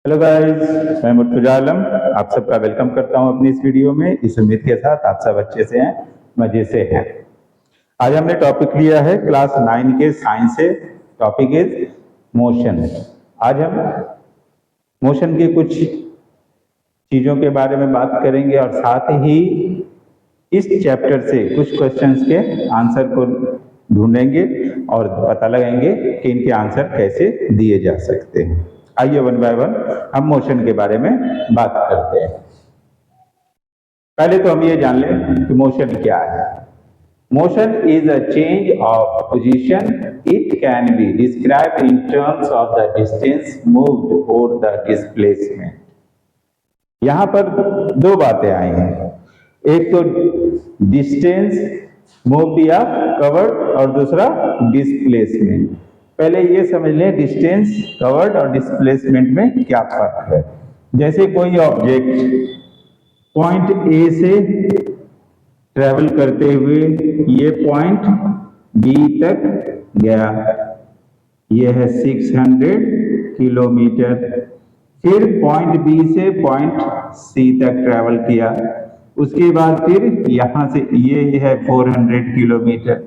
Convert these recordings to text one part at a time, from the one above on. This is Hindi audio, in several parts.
हेलो गाइस, मैं मुर्तजा आलम आप सबका वेलकम करता हूं अपनी इस वीडियो में। इस उम्मीद के साथ आप सब अच्छे से हैं, मजे से हैं। आज हमने टॉपिक लिया है क्लास 9 के साइंस से। Topic is motion. आज हम मोशन की कुछ चीजों के बारे में बात करेंगे और साथ ही इस चैप्टर से कुछ क्वेश्चंस के आंसर को ढूंढेंगे और पता लगाएंगे कि इनके आंसर कैसे दिए जा सकते हैं। आइए वन बाय वन हम मोशन के बारे में बात करते हैं। पहले तो हम ये जान लें कि मोशन क्या है। Motion is a change of position. It can be described in terms of the distance moved और द डिस्प्लेसमेंट। यहां पर दो बातें आई हैं, एक तो डिस्टेंस मूव्ड या कवर्ड और दूसरा डिस्प्लेसमेंट। पहले ये समझ लें डिस्टेंस, कवर्ड और डिस्प्लेसमेंट में क्या फर्क है। जैसे कोई ऑब्जेक्ट पॉइंट ए से ट्रेवल करते हुए ये पॉइंट बी तक गया, यह है 600 किलोमीटर। फिर पॉइंट बी से पॉइंट सी तक ट्रेवल किया, उसके बाद फिर यहां से ये है 400 किलोमीटर।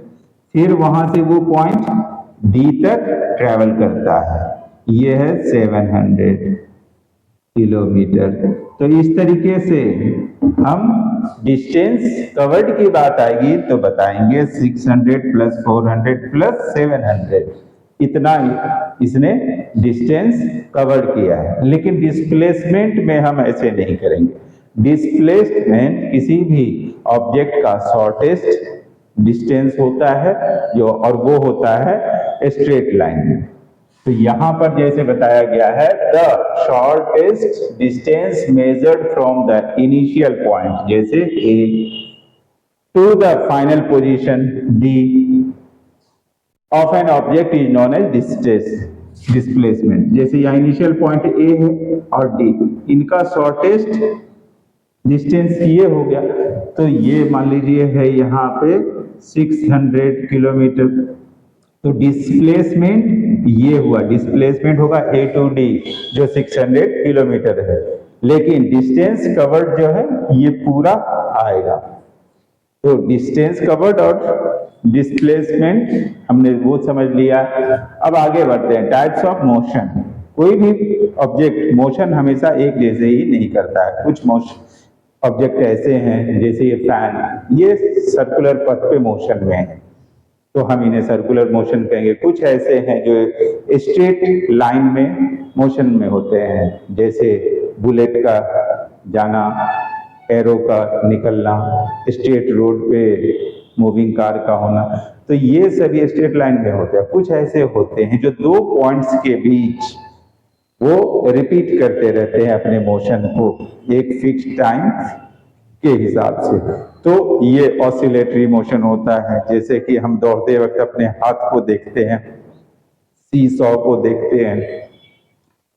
फिर वहां से वो पॉइंट डी तक ट्रेवल करता है, ये है 700 किलोमीटर। तो इस तरीके से हम डिस्टेंस कवर्ड की बात आएगी तो बताएंगे 600 प्लस 400 प्लस 700, इतना इसने डिस्टेंस कवर्ड किया है। लेकिन डिस्प्लेसमेंट में हम ऐसे नहीं करेंगे। डिस्प्लेसमेंट किसी भी ऑब्जेक्ट का शॉर्टेस्ट डिस्टेंस होता है जो, और वो होता है स्ट्रेट लाइन में। तो यहां पर जैसे बताया गया है, the shortest distance measured from the initial point जैसे A to the final position D of an object is known as displacement. जैसे यहाँ इनिशियल पॉइंट ए है और डी, इनका शॉर्टेस्ट डिस्टेंस ये हो गया, तो ये मान लीजिए है यहाँ पे 600 किलोमीटर। तो डिस्प्लेसमेंट ये हुआ, डिस्प्लेसमेंट होगा ए टू डी जो 600 किलोमीटर है, लेकिन डिस्टेंस कवर्ड जो है ये पूरा आएगा। तो डिस्टेंस कवर्ड और डिस्प्लेसमेंट हमने वो समझ लिया। अब आगे बढ़ते हैं, टाइप्स ऑफ मोशन। कोई भी ऑब्जेक्ट मोशन हमेशा एक जैसे ही नहीं करता है। कुछ मोशन ऑब्जेक्ट ऐसे हैं, जैसे ये फैन, ये सर्कुलर पथ पे मोशन में है तो हम इन्हें सर्कुलर मोशन कहेंगे। कुछ ऐसे हैं जो स्ट्रेट लाइन में मोशन में होते हैं, जैसे बुलेट का जाना, एरो का निकलना, स्ट्रेट रोड पे मूविंग कार का होना, तो ये सभी स्ट्रेट लाइन में होते हैं। कुछ ऐसे होते हैं जो दो पॉइंट्स के बीच वो रिपीट करते रहते हैं अपने मोशन को एक फिक्स टाइम के हिसाब से, तो ये ऑसिलेटरी मोशन होता है। जैसे कि हम दौड़ते वक्त अपने हाथ को देखते हैं, सी सॉ को देखते हैं,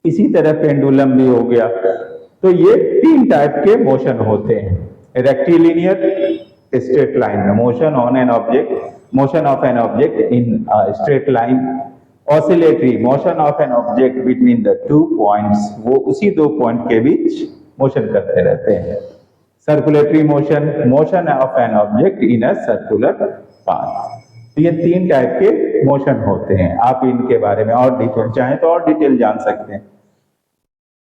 इसी तरह पेंडुलम भी हो गया। तो ये तीन टाइप के मोशन होते हैं, rectilinear straight line motion on an object, motion of an object in straight line, oscillatory motion of an object between the two points, वो उसी दो पॉइंट के बीच मोशन करते रहते हैं, circulatory motion, motion of an object in a circular path. तो ये तीन टाइप के मोशन होते हैं। आप इनके बारे में और डिटेल चाहें तो और डिटेल जान सकते हैं।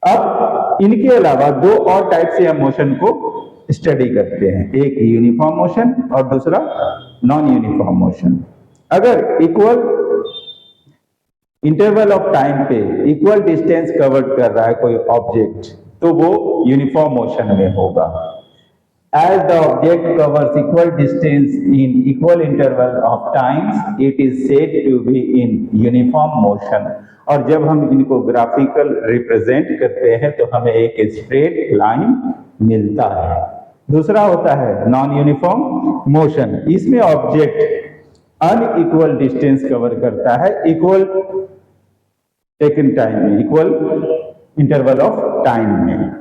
अब इनके अलावा दो और टाइप से हम मोशन को स्टडी करते हैं, एक यूनिफॉर्म मोशन और दूसरा नॉन यूनिफॉर्म मोशन। अगर इक्वल इंटरवल ऑफ टाइम पे इक्वल डिस्टेंस कवर कर रहा है कोई ऑब्जेक्ट तो वो यूनिफॉर्म मोशन में होगा। As the object covers equal distance in equal interval of times, it is said to be in uniform motion. और जब हम इनको ग्राफिकल रिप्रेजेंट करते हैं तो हमें एक स्ट्रेट लाइन मिलता है। दूसरा होता है नॉन यूनिफॉर्म मोशन, इसमें ऑब्जेक्ट अनइक्वल डिस्टेंस कवर करता है इक्वल टेकन टाइम में, इक्वल इंटरवल ऑफ टाइम में।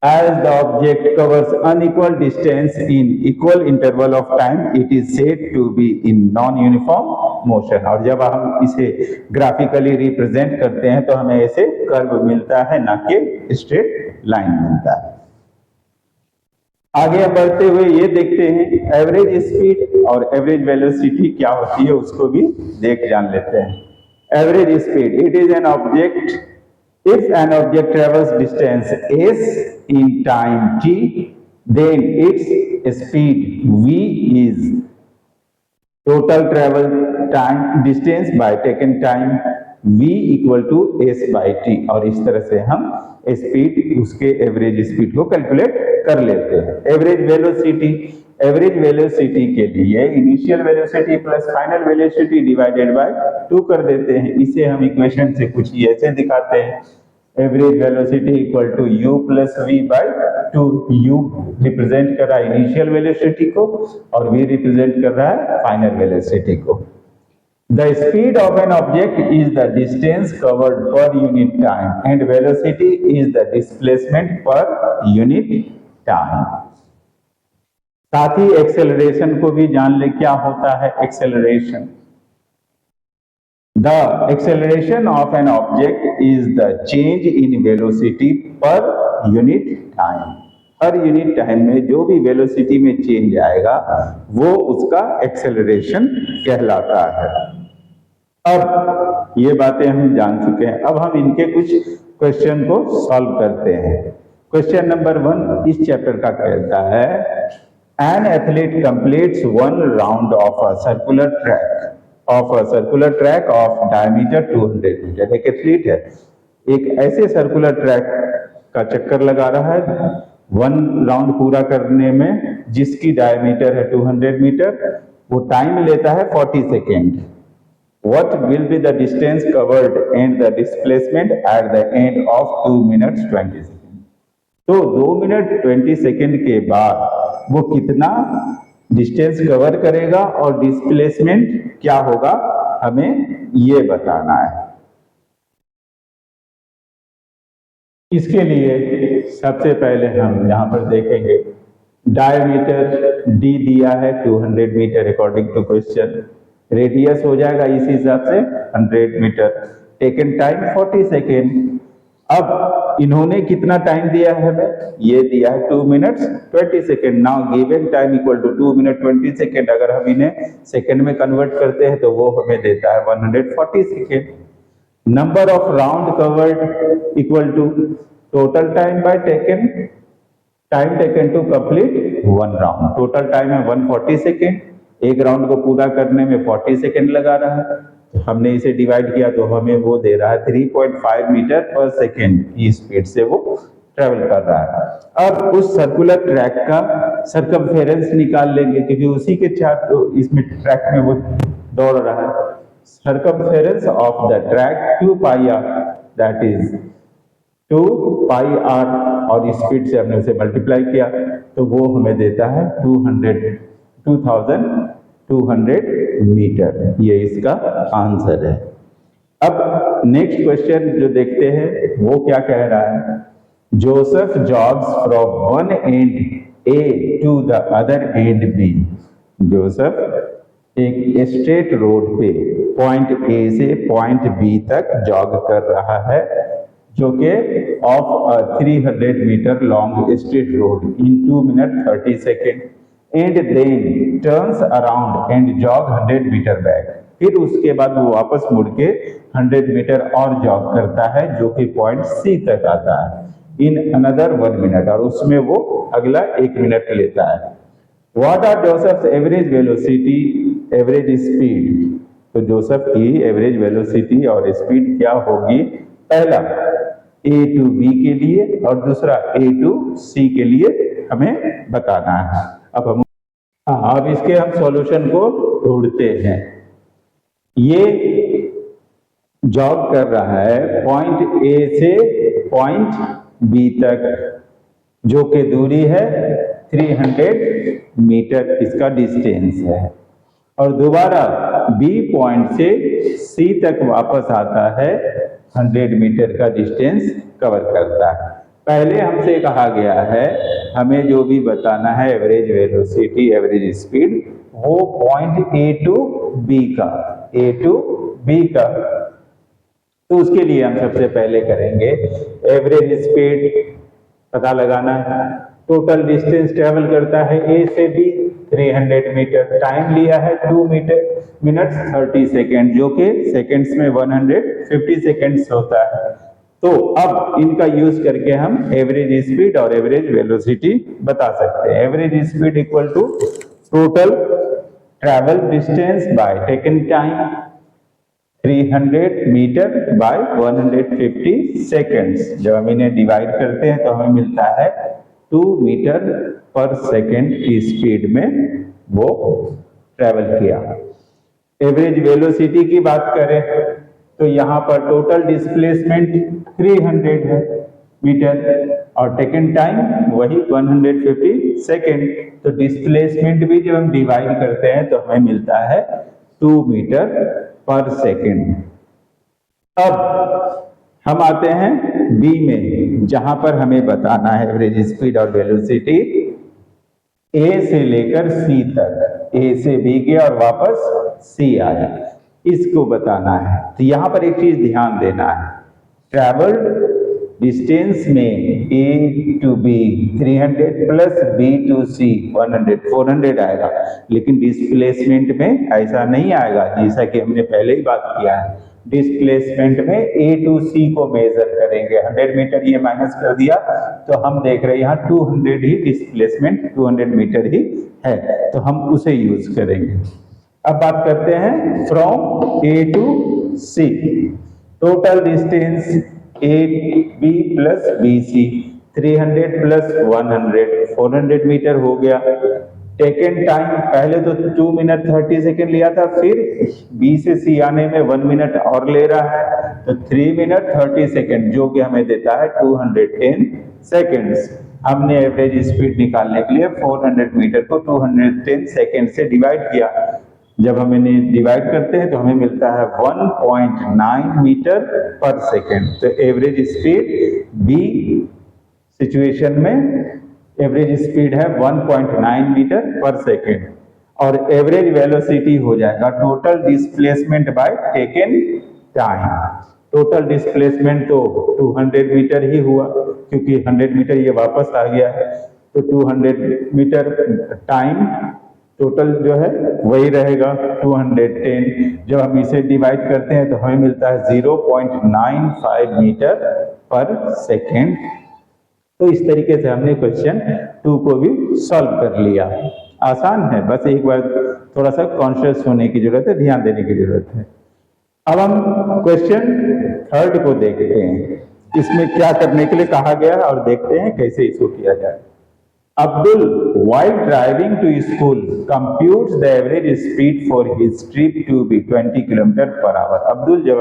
As the object covers unequal distance in equal interval of time, it is said to be in non-uniform motion. और जब हम इसे ग्राफिकली रिप्रेजेंट करते हैं तो हमें ऐसे कर्व मिलता है, ना कि स्ट्रेट लाइन मिलता है। आगे हम बढ़ते हुए ये देखते हैं एवरेज स्पीड और एवरेज वेलोसिटी क्या होती है, उसको भी जान लेते हैं। Average speed, it is an object, if an object travels distance s in time t, then its speed v is total travel time distance by taken time v equal to s by t। और इस तरह से हम स्पीड, उसके एवरेज स्पीड को कैलकुलेट कर लेते हैं। एवरेज वेलोसिटी, एवरेज वेलोसिटी के लिए initial velocity plus final velocity divided by 2 कर देते हैं। इसे हम इक्वेशन से कुछ ऐसे दिखाते हैं, average velocity equal to u plus v by 2। u represent कर रहा है इनिशियल वेलोसिटी को और v रिप्रेजेंट कर रहा है फाइनल वेलोसिटी को। The speed of an object is the distance covered per unit time and velocity is the displacement per unit time। साथ ही एक्सेलरेशन को भी जान ले, क्या होता है acceleration. The acceleration of an object is the change in velocity per unit time। Her unit time में जो भी वेलोसिटी में चेंज आएगा वो उसका एक्सेलरेशन कहलाता है। अब ये बातें हम जान चुके हैं, अब हम इनके कुछ क्वेश्चन को सॉल्व करते हैं। क्वेश्चन नंबर 1 इस चैप्टर का कहता है, an athlete completes 1 round of a circular track of diameter 200 metre. एक एथलीट है, एक ऐसे सर्कुलर ट्रैक का चक्कर लगा रहा है 1 राउंड पूरा करने में, जिसकी डायमीटर है 200 मीटर, वो टाइम लेता है 40 second. What will be the distance covered and the displacement at the end of 2 minutes 20 seconds? तो 2 मिनट 20 सेकेंड के बाद वो कितना डिस्टेंस कवर करेगा और डिस्प्लेसमेंट क्या होगा, हमें ये बताना है। इसके लिए सबसे पहले हम यहाँ पर देखेंगे, डायमीटर d दिया है 200 metre according to question, radius हो जाएगा इस हिसाब से 100 मीटर, टेकन टाइम 40 सेकेंड। अब इन्होंने कितना टाइम दिया है हमें, ये दिया है 2 minutes 20 second. Now given time equal to 2 minute 20 second. अगर हम इन्हें सेकेंड में कन्वर्ट करते हैं तो वो हमें देता है 140 second. Number of round covered equal to total time by taken, time taken to complete 1 round. Total time है 140 सेकेंड, एक राउंड को पूरा करने में 40 सेकेंड लगा रहा है, तो हमने इसे डिवाइड किया तो हमें वो दे रहा है 3.5 मीटर पर सेकेंड की स्पीड से वो ट्रेवल कर रहा है। अब उस सर्कुलर ट्रैक का सर्कमफेरेंस निकाल लेंगे, क्योंकि उसी के चार्ट इसमें ट्रैक में वो दौड़ रहा है। Circumference of the track 2 pi R, that is 2 pi R, और स्पीड से हमने उसे मल्टीप्लाई किया तो वो हमें देता है 2200 मीटर। ये इसका आंसर है। अब नेक्स्ट क्वेश्चन जो देखते हैं वो क्या कह रहा है, Joseph jogs from one end A to the other end B. Joseph एक स्ट्रेट रोड पे पॉइंट ए से पॉइंट बी तक जॉग कर रहा है, जो कि of a 300 metre long straight road in 2 minute 30 second, and then turns around and jog 100 metre back. फिर उसके बाद वो वापस मुड़ के 100 मीटर और जॉग करता है, जो कि पॉइंट सी तक आता है इन अनदर 1 मिनट, और उसमें वो अगला 1 मिनट लेता है। What are Joseph average velocity, average speed. तो जोसेफ की एवरेज वेलोसिटी और स्पीड क्या होगी, पहला ए टू बी के लिए और दूसरा ए टू सी के लिए हमें बताना है। अब इसके हम सॉल्यूशन को ढूंढते हैं। ये जॉग कर रहा है पॉइंट ए से पॉइंट बी तक, जो कि दूरी है 300 मीटर, इसका डिस्टेंस है, और दोबारा बी पॉइंट से सी तक वापस आता है 100 मीटर का डिस्टेंस कवर करता है। पहले हमसे कहा गया है हमें जो भी बताना है एवरेज वेलोसिटी, एवरेज स्पीड, वो पॉइंट ए टू बी का, A to B का। तो उसके लिए हम सबसे पहले करेंगे एवरेज स्पीड पता लगाना है। टोटल डिस्टेंस ट्रेवल करता है A से B 300 मीटर, टाइम लिया है 2 मिनट 30 सेकेंड, जो कि सेकेंड्स में 150 सेकेंड्स होता है। तो अब इनका यूज करके हम एवरेज स्पीड और एवरेज वेलोसिटी बता सकते हैं। Average speed equal to total travel distance by taken time 300 metre by 150 seconds. जब हम इन्हें डिवाइड करते हैं तो हमें मिलता है 2 मीटर पर सेकेंड की स्पीड में वो ट्रेवल किया। एवरेज वेलोसिटी की बात करें तो यहाँ पर टोटल डिस्प्लेसमेंट 300 है मीटर और टेकन टाइम वही 150 सेकेंड। तो डिस्प्लेसमेंट भी जब हम डिवाइड करते हैं तो हमें मिलता है 2 मीटर पर सेकेंड। अब हम आते हैं बी में, जहां पर हमें बताना है एवरेज स्पीड और वेलोसिटी ए से लेकर सी तक, ए से बी गया और वापस सी आया, इसको बताना है। तो यहां पर एक चीज ध्यान देना है, ट्रैवल्ड डिस्टेंस में A to B 300 plus B to C 100 400 आएगा, लेकिन डिस्प्लेसमेंट में ऐसा नहीं आएगा। जैसा कि हमने पहले ही बात किया है, डिस्प्लेसमेंट में A to C को मेजर करेंगे। 100 मीटर ये माइनस कर दिया तो हम देख रहे हैं यहाँ 200 ही डिस्प्लेसमेंट, 200 मीटर ही है, तो हम उसे यूज करेंगे। अब बात करते हैं from A to C, total distance A B plus B C 300 plus 100 400 metre हो गया। टेकन टाइम पहले तो 2 मिनट 30 सेकेंड लिया था, फिर B से C आने में 1 मिनट और ले रहा है, तो 3 मिनट 30 सेकेंड, जो कि हमें देता है 210 सेकेंड्स। हमने एवरेज स्पीड निकालने के लिए 400 मीटर को 210 सेकेंड से डिवाइड किया। जब हम इन्हें डिवाइड करते हैं तो हमें मिलता है 1.9 मीटर पर सेकेंड। तो एवरेज स्पीड बी सिचुएशन में एवरेज स्पीड है 1.9 मीटर पर सेकेंड, और एवरेज वेलोसिटी हो जाएगा total displacement bye taken time. Total displacement तो 200 मीटर ही हुआ, क्योंकि 100 मीटर ये वापस आ गया है, तो 200 मीटर टाइम टोटल जो है वही रहेगा 210। जब हम इसे डिवाइड करते हैं तो हमें मिलता है 0.95 मीटर पर सेकेंड। तो इस तरीके से हमने क्वेश्चन 2 को भी सॉल्व कर लिया। आसान है, बस एक बार थोड़ा सा कॉन्शियस होने की जरूरत है, ध्यान देने की जरूरत है। अब हम क्वेश्चन 3 को देखते हैं, इसमें क्या करने के लिए कहा गया और देखते हैं कैसे इसको किया जाए। Abdul, while driving to school, computes the average speed for his trip to be 20 km per hour. Abdul जब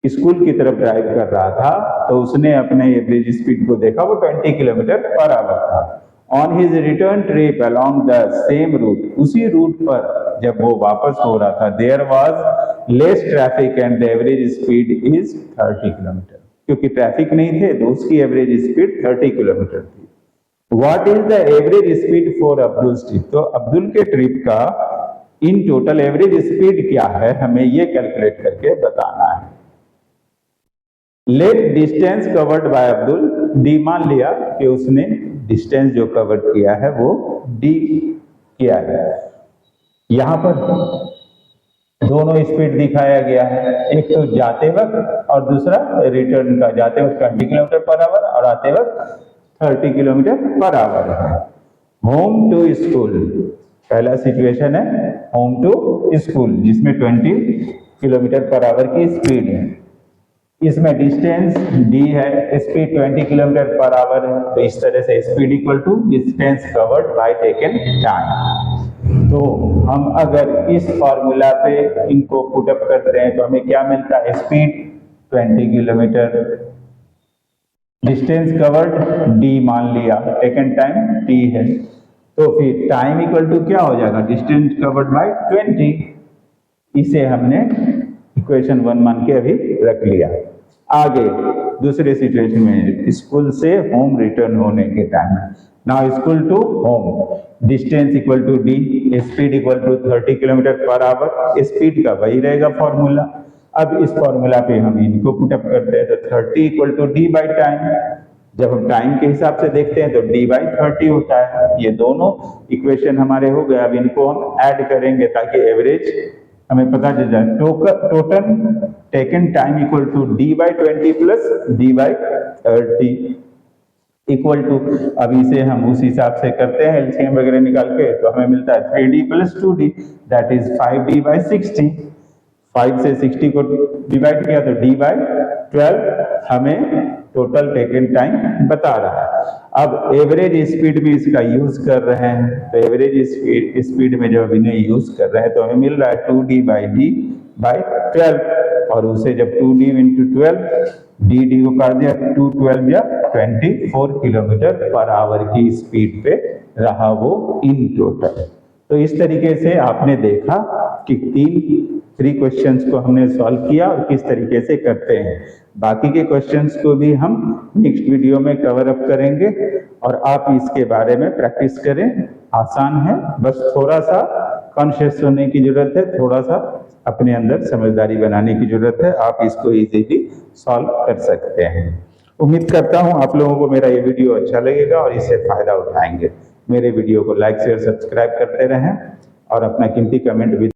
स्कूल की तरफ ड्राइव कर रहा था तो उसने अपने एवरेज स्पीड को देखा, वो 20 किलोमीटर पर आवर था। On his return trip along the same route, उसी रूट पर जब वो वापस हो रहा था, there was less traffic and the average speed is 30 kilometre. क्योंकि ट्रैफिक नहीं थे तो उसकी एवरेज स्पीड 30 किलोमीटर थी। What is the average speed for Abdul's trip? तो अब्दुल के ट्रिप का इन टोटल एवरेज स्पीड क्या है, हमें ये कैलकुलेट करके बताना है। Let distance covered by Abdul, D मान लिया कि उसने डिस्टेंस जो कवर किया है वो डी किया है। यहां पर दोनों स्पीड दिखाया गया है, एक तो जाते वक्त और दूसरा रिटर्न का। जाते वक्त 20 किलोमीटर पर आवर और आते वक्त 30 किलोमीटर पर आवर है। होम टू स्कूल, पहला सिचुएशन है होम टू स्कूल, जिसमें 20 किलोमीटर पर आवर की स्पीड है। इसमें डिस्टेंस डी है, स्पीड 20 किलोमीटर पर आवर है, तो इस तरह से speed equal to distance covered by taken time. तो हम अगर इस फॉर्मूला पे इनको पुटअप करते हैं तो हमें क्या मिलता है, speed 20 kilometre, distance covered D मान लिया, टेकन टाइम टी है, तो फिर टाइम इक्वल टू क्या हो जाएगा, डिस्टेंस कवर्ड बाय 20। इसे हमने इक्वेशन 1 मान के अभी रख लिया। आगे दूसरे सिचुएशन में स्कूल से होम रिटर्न होने के time. Now school to home, distance equal to D, speed equal to 30 kilometre per hour. Speed का वही रहेगा फॉर्मूला। अब इस फॉर्मूला पे हम इनको पुटअप करते हैं, तो 30 equal to D by time. जब हम टाइम के हिसाब से देखते हैं तो डी बाई 30 होता है। ये दोनों इक्वेशन हमारे हो गए। अब इनको हम ऐड करेंगे ताकि एवरेज हमें पता चल जाए। Total taken time equal to D by 20 plus D by 30 equal to, अब इसे हम उस हिसाब से करते हैं एलसीएम वगैरह निकाल के, तो हमें मिलता है 3d plus 2d that is 5d by 60। 5 से 60 को डिवाइड किया तो d बाई 12 हमें टोटल टेकन टाइम बता रहा है। अब एवरेज स्पीड में इसका यूज कर रहे हैं, तो एवरेज स्पीड में जब इन्हें यूज कर रहे हैं तो हमें मिल रहा है 2d बाई d बाई 12, और उसे जब 2d इंटू 12 डी को कर दिया 212 या 24 किलोमीटर पर आवर की स्पीड पे रहा वो इन टोटल। तो इस तरीके से आपने देखा कि 3 क्वेश्चंस को हमने सॉल्व किया और किस तरीके से करते हैं। बाकी के क्वेश्चंस को भी हम नेक्स्ट वीडियो में कवर अप करेंगे और आप इसके बारे में प्रैक्टिस करें। आसान है, बस थोड़ा सा कॉन्शियस होने की जरूरत है, थोड़ा सा अपने अंदर समझदारी बनाने की जरूरत है। आप इसको इजीली सॉल्व कर सकते हैं। उम्मीद करता हूं आप लोगों को मेरा ये वीडियो अच्छा लगेगा और इससे फायदा उठाएंगे। मेरे वीडियो को लाइक शेयर सब्सक्राइब करते रहें और अपना कीमती कमेंट भी